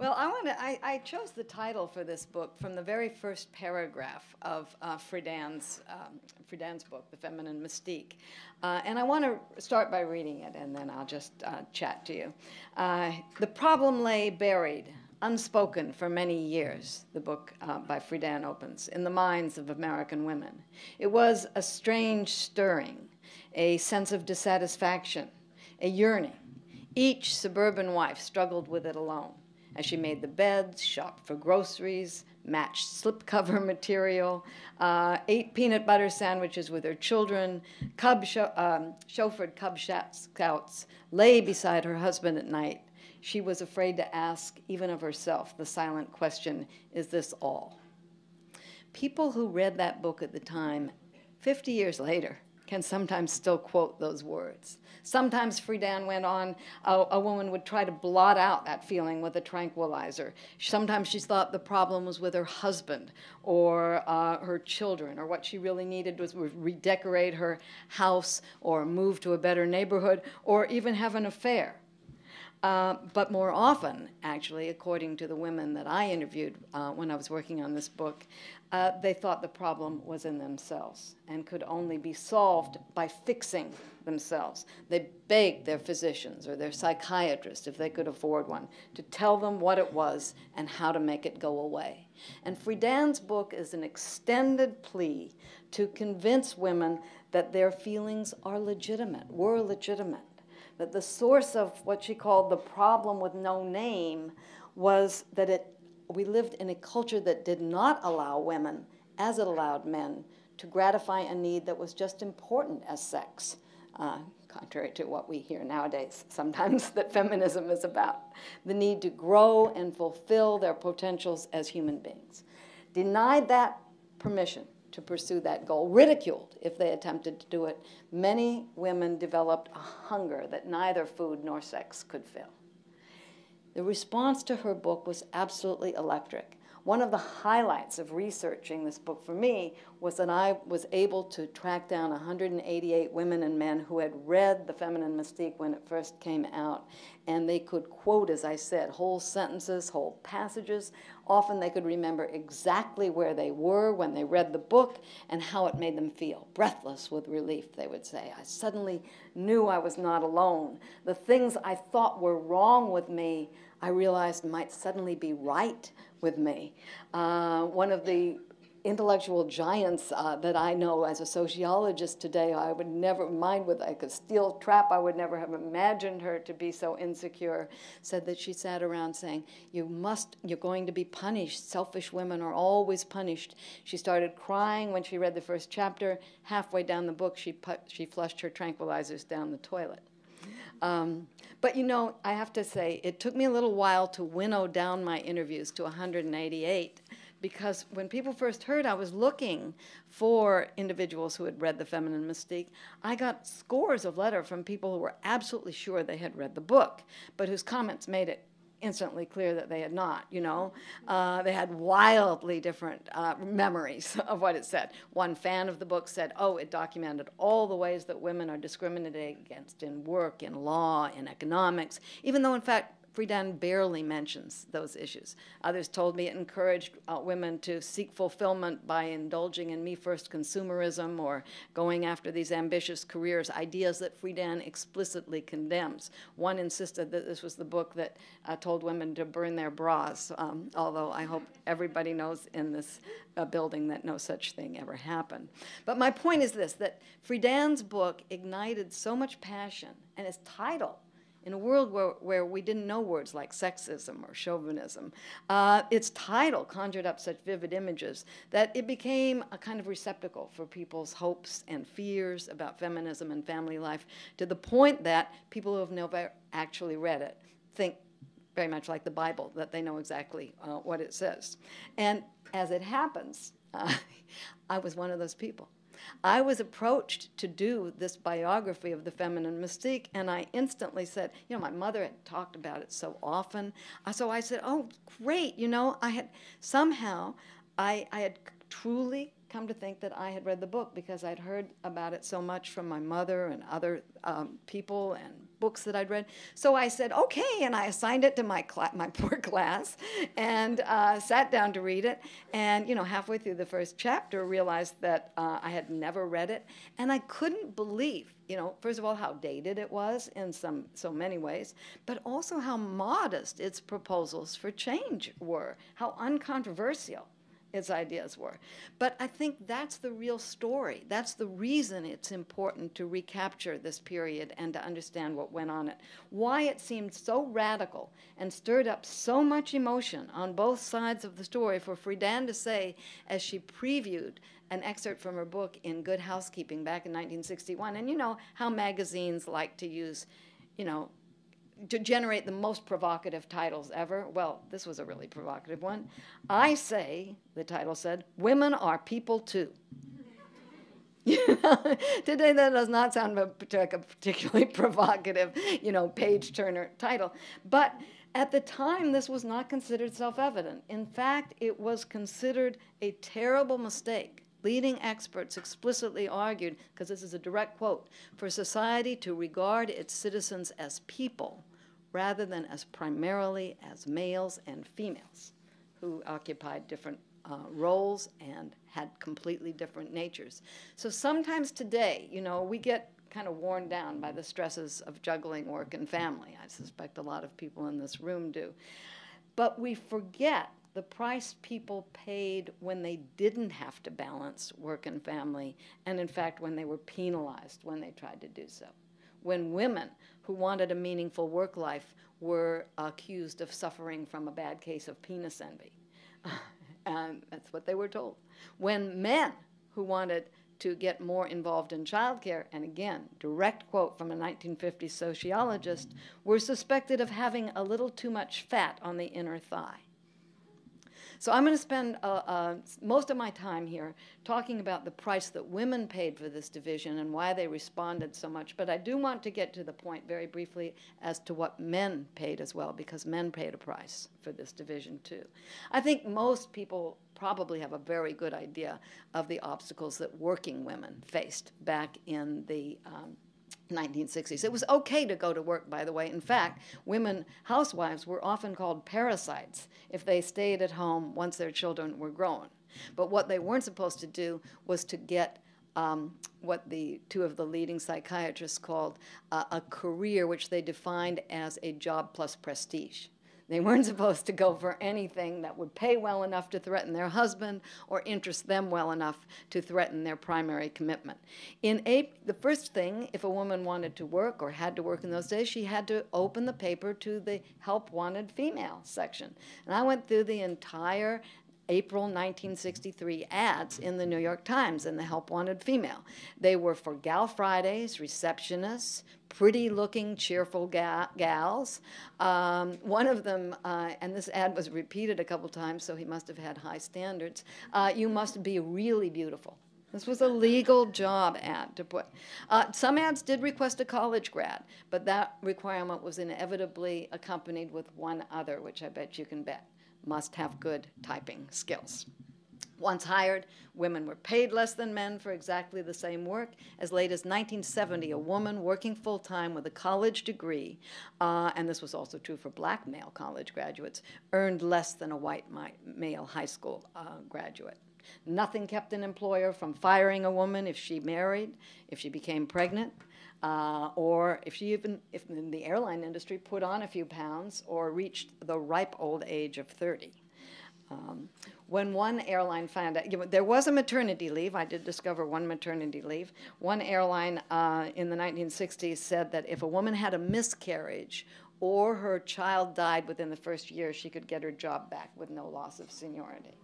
Well, I chose the title for this book from the very first paragraph of Friedan's book, The Feminine Mystique. And I want to start by reading it, and then I'll just chat to you. The problem lay buried, unspoken for many years, the book by Friedan opens, in the minds of American women. It was a strange stirring, a sense of dissatisfaction, a yearning. Each suburban wife struggled with it alone as she made the beds, shopped for groceries, matched slipcover material, ate peanut butter sandwiches with her children, chauffeured Cub Scouts, lay beside her husband at night. She was afraid to ask, even of herself, the silent question, is this all? People who read that book at the time, 50 years later, can sometimes still quote those words. Sometimes, Friedan went on, a woman would try to blot out that feeling with a tranquilizer. Sometimes she thought the problem was with her husband or her children, or what she really needed was redecorate her house or move to a better neighborhood or even have an affair. But more often, actually, according to the women that I interviewed when I was working on this book, they thought the problem was in themselves and could only be solved by fixing themselves. They begged their physicians or their psychiatrist, if they could afford one, to tell them what it was and how to make it go away. And Friedan's book is an extended plea to convince women that their feelings are legitimate, were legitimate, that the source of what she called the problem with no name was that we lived in a culture that did not allow women, as it allowed men, to gratify a need that was just important as sex, contrary to what we hear nowadays sometimes that feminism is about, the need to grow and fulfill their potentials as human beings. Denied that permission to pursue that goal, ridiculed if they attempted to do it, many women developed a hunger that neither food nor sex could fill. The response to her book was absolutely electric. One of the highlights of researching this book for me was that I was able to track down 188 women and men who had read The Feminine Mystique when it first came out, and they could quote, as I said, whole sentences, whole passages. Often they could remember exactly where they were when they read the book and how it made them feel. Breathless with relief, they would say. I suddenly knew I was not alone. The things I thought were wrong with me, I realized might suddenly be right with me. One of the intellectual giants that I know as a sociologist today, I would never mind with like a steel trap, I would never have imagined her to be so insecure, said that she sat around saying, you're going to be punished. Selfish women are always punished. She started crying when she read the first chapter. Halfway down the book, she flushed her tranquilizers down the toilet. But you know, I have to say, it took me a little while to winnow down my interviews to 188, because when people first heard I was looking for individuals who had read The Feminine Mystique, I got scores of letters from people who were absolutely sure they had read the book, but whose comments made it instantly clear that they had not, you know. They had wildly different memories of what it said. One fan of the book said, oh, it documented all the ways that women are discriminated against in work, in law, in economics, even though, in fact, Friedan barely mentions those issues. Others told me it encouraged women to seek fulfillment by indulging in me-first consumerism or going after these ambitious careers, ideas that Friedan explicitly condemns. One insisted that this was the book that told women to burn their bras, although I hope everybody knows in this building that no such thing ever happened. But my point is this, that Friedan's book ignited so much passion, and its title, in a world where we didn't know words like sexism or chauvinism, its title conjured up such vivid images that it became a kind of receptacle for people's hopes and fears about feminism and family life, to the point that people who have never actually read it think very much like the Bible, that they know exactly what it says. And as it happens, I was one of those people. I was approached to do this biography of The Feminine Mystique, and I instantly said, you know, my mother had talked about it so often. So I said, oh, great, you know, I had truly come to think that I had read the book because I'd heard about it so much from my mother and other people and books that I'd read. So I said, okay, and I assigned it to my poor class and sat down to read it. And, you know, halfway through the first chapter, realized that I had never read it. And I couldn't believe, you know, first of all, how dated it was in so many ways, but also how modest its proposals for change were, how uncontroversial its ideas were. But I think that's the real story. That's the reason it's important to recapture this period and to understand what went on it. Why it seemed so radical and stirred up so much emotion on both sides of the story for Friedan to say, as she previewed an excerpt from her book in Good Housekeeping back in 1961, and you know how magazines like to use, you know, to generate the most provocative titles ever. Well, this was a really provocative one. I say, the title said, "Women are people too." Today that does not sound like a particularly provocative, you know, page-turner title. But at the time, this was not considered self-evident. In fact, it was considered a terrible mistake. Leading experts explicitly argued, because this is a direct quote, for society to regard its citizens as people rather than as primarily as males and females who occupied different roles and had completely different natures. So sometimes today, you know, we get kind of worn down by the stresses of juggling work and family. I suspect a lot of people in this room do. But we forget the price people paid when they didn't have to balance work and family, and in fact when they were penalized when they tried to do so. When women who wanted a meaningful work life were accused of suffering from a bad case of penis envy. And that's what they were told. When men who wanted to get more involved in childcare, and again, direct quote from a 1950s sociologist, were suspected of having a little too much fat on the inner thigh. So I'm going to spend most of my time here talking about the price that women paid for this division and why they responded so much. But I do want to get to the point very briefly as to what men paid as well, because men paid a price for this division too. I think most people probably have a very good idea of the obstacles that working women faced back in the 1960s. It was okay to go to work, by the way. In fact, women housewives were often called parasites if they stayed at home once their children were grown. But what they weren't supposed to do was to get what the two of the leading psychiatrists called a career, which they defined as a job plus prestige. They weren't supposed to go for anything that would pay well enough to threaten their husband or interest them well enough to threaten their primary commitment. The first thing, if a woman wanted to work or had to work in those days, she had to open the paper to the Help Wanted Female section. And I went through the entire April 1963 ads in the New York Times in the Help Wanted Female. They were for Gal Fridays, receptionists, pretty-looking, cheerful gals. One of them, and this ad was repeated a couple times, so he must have had high standards, you must be really beautiful. This was a legal job ad to put. Some ads did request a college grad, but that requirement was inevitably accompanied with one other, which I bet you can bet. Must have good typing skills. Once hired, women were paid less than men for exactly the same work. As late as 1970, a woman working full-time with a college degree, and this was also true for black male college graduates, earned less than a white male high school graduate. Nothing kept an employer from firing a woman if she married, if she became pregnant, or if in the airline industry, put on a few pounds or reached the ripe old age of 30. When one airline found out, there was a maternity leave. I did discover one maternity leave. One airline in the 1960s said that if a woman had a miscarriage or her child died within the first year, she could get her job back with no loss of seniority.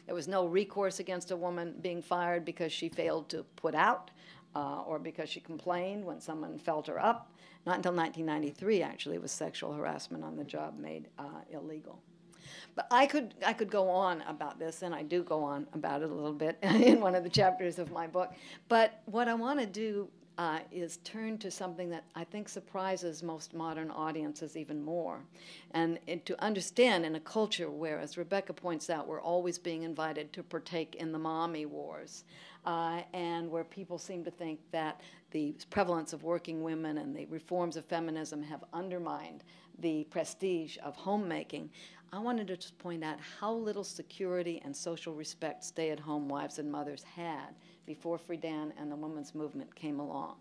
There was no recourse against a woman being fired because she failed to put out or because she complained when someone felt her up. Not until 1993, actually, was sexual harassment on the job made illegal. But I could go on about this, and I do go on about it a little bit in one of the chapters of my book. But what I want to do is turn to something that I think surprises most modern audiences even more. And to understand in a culture where, as Rebecca points out, we're always being invited to partake in the mommy wars, and where people seem to think that the prevalence of working women and the reforms of feminism have undermined the prestige of homemaking, I wanted to just point out how little security and social respect stay-at-home wives and mothers had before Friedan and the women's movement came along.